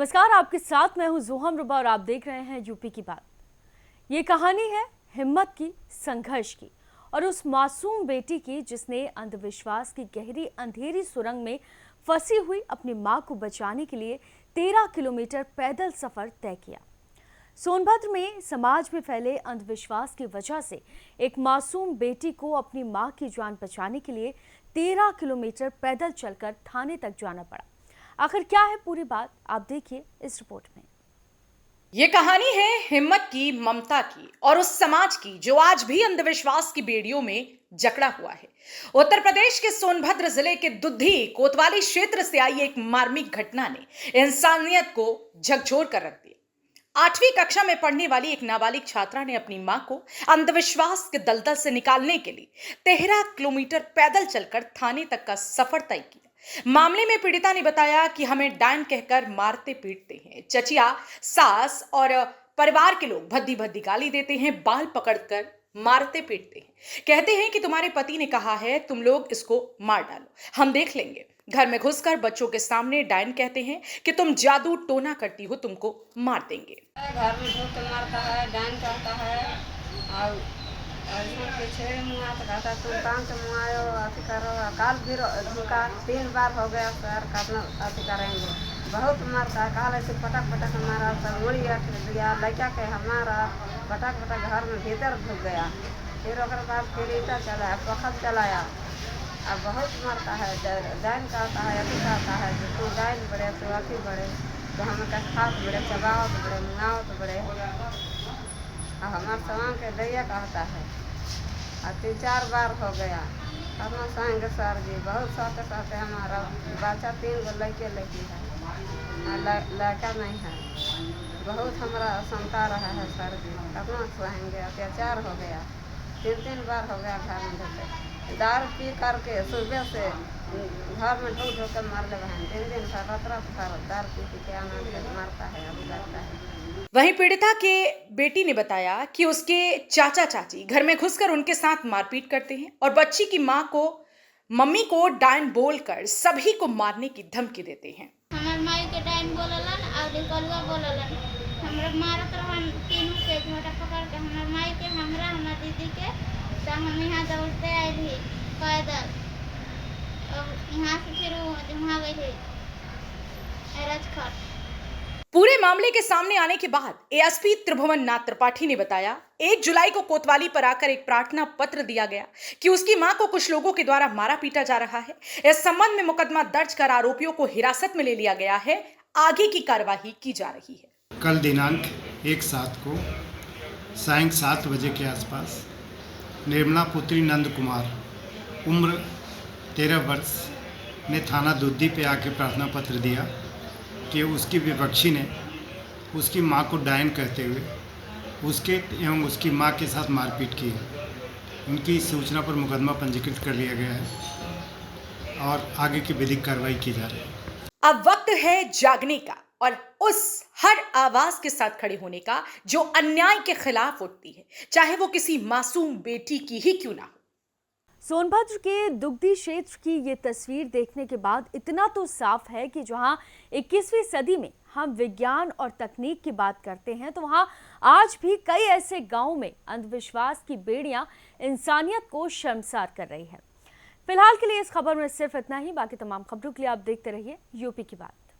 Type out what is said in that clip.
नमस्कार, आपके साथ मैं हूं जोहम रुबा और आप देख रहे हैं यूपी की बात। ये कहानी है हिम्मत की, संघर्ष की और उस मासूम बेटी की जिसने अंधविश्वास की गहरी अंधेरी सुरंग में फंसी हुई अपनी मां को बचाने के लिए 13 किलोमीटर पैदल सफर तय किया। सोनभद्र में समाज में फैले अंधविश्वास की वजह से एक मासूम बेटी को अपनी मां की जान बचाने के लिए 13 किलोमीटर पैदल चलकर थाने तक जाना पड़ा। आखिर क्या है पूरी बात, आप देखिए इस रिपोर्ट में। ये कहानी है हिम्मत की, ममता की और उस समाज की जो आज भी अंधविश्वास की बेड़ियों में जकड़ा हुआ है। उत्तर प्रदेश के सोनभद्र जिले के दुद्धी कोतवाली क्षेत्र से आई एक मार्मिक घटना ने इंसानियत को झकझोर कर रख दिया। 8वीं कक्षा में पढ़ने वाली एक नाबालिग छात्रा ने अपनी मां को अंधविश्वास के दलदल से निकालने के लिए 13 किलोमीटर पैदल चलकर थाने तक का सफर तय किया। मामले में पीड़िता ने बताया कि हमें डायन कहकर मारते पीटते हैं, चचिया, सास और परिवार के लोग भद्दी भद्दी गाली देते हैं, बाल पकड़कर मारते पीटते हैं, कहते हैं कि तुम्हारे पति ने कहा है तुम लोग इसको मार डालो, हम देख लेंगे। घर में घुसकर बच्चों के सामने डायन कहते हैं कि तुम जादू टोना करती हो, तुमको मार देंगे। घर में घुस के मारता है, डायन कहता है और छेड़े मुँह तो कहता तुम काम से मुँह आयो, अति करो। काल भी धोखा 3 बार हो गया सर, करना अति करेंगे। बहुत मारता है, काल ऐसे पटक पटक मारा, सब मुड़ी अट दिया, लड़का के हमारा पटक पटक घर में भीतर घुस गया। फिर ओकर बाद फिर ईटा चलाया, पखत चलाया। अब बहुत मारता है, डायन कहता है, अति कहता है जो तू डायन बड़े, तू अति बड़े, तो हमें का खास बड़े, चबाओ तो बड़े, मुँगाओ तो बड़े। हमारे समान के दैया कहता है। 3-4 बार हो गया, अपना संग सर जी बहुत सहते सहते हमारा बच्चा 3 गो लड़के लड़की है, लड़का नहीं है। बहुत हमारा संता रहा है सर जी, अपना सहेंगे, अत्याचार हो गया। 3 बार हो गया घर में ढुके, दारू पी करके सुबह से घर में ढूक ढूक कर मार ले बहन। 3 दिन भर दारू पी के आना मारता है, अभी लगता है। वहीं पीड़िता के बेटी ने बताया कि उसके चाचा चाची घर में घुसकर उनके साथ मारपीट करते हैं और बच्ची की मम्मी को डायन बोलकर सभी को मारने की धमकी देते हैं। हमार माई के डायन बोललन और कलुआ बोललन, हमरा मारत रहन, तीनों के झोटा पकड़ के हमार माई के, हमरा हमार दीदी के। तो हम यहाँ दौड़ते आए भी पैदल, और यहाँ से फिर वहाँ गए थे राजखट। पूरे मामले के सामने आने के बाद एएसपी त्रिभुवन नाथ त्रिपाठी ने बताया 1 जुलाई को कोतवाली पर आकर एक प्रार्थना पत्र दिया गया कि उसकी मां को कुछ लोगों के द्वारा मारा पीटा जा रहा है। इस संबंध में मुकदमा दर्ज कर आरोपियों को हिरासत में ले लिया गया है, आगे की कार्यवाही की जा रही है। कल दिनांक 1/7 को सायं 7 बजे के आसपास निर्मला पुत्री नंद कुमार उम्र 13 वर्ष ने थाना दुद्धी पे आके प्रार्थना पत्र दिया कि उसकी विपक्षी ने उसकी मां को डायन कहते हुए उसके एवं उसकी मां के साथ मारपीट की है। उनकी सूचना पर मुकदमा पंजीकृत कर लिया गया है और आगे की विधिक कार्रवाई की जा रही है। अब वक्त है जागने का और उस हर आवाज के साथ खड़े होने का जो अन्याय के खिलाफ उठती है, चाहे वो किसी मासूम बेटी की ही क्यों ना हो। सोनभद्र के दुग्धी क्षेत्र की ये तस्वीर देखने के बाद इतना तो साफ है कि जहां 21वीं सदी में हम विज्ञान और तकनीक की बात करते हैं, तो वहां आज भी कई ऐसे गांवों में अंधविश्वास की बेड़ियां इंसानियत को शर्मसार कर रही है। फिलहाल के लिए इस खबर में सिर्फ इतना ही। बाकी तमाम खबरों के लिए आप देखते रहिए यूपी की बात।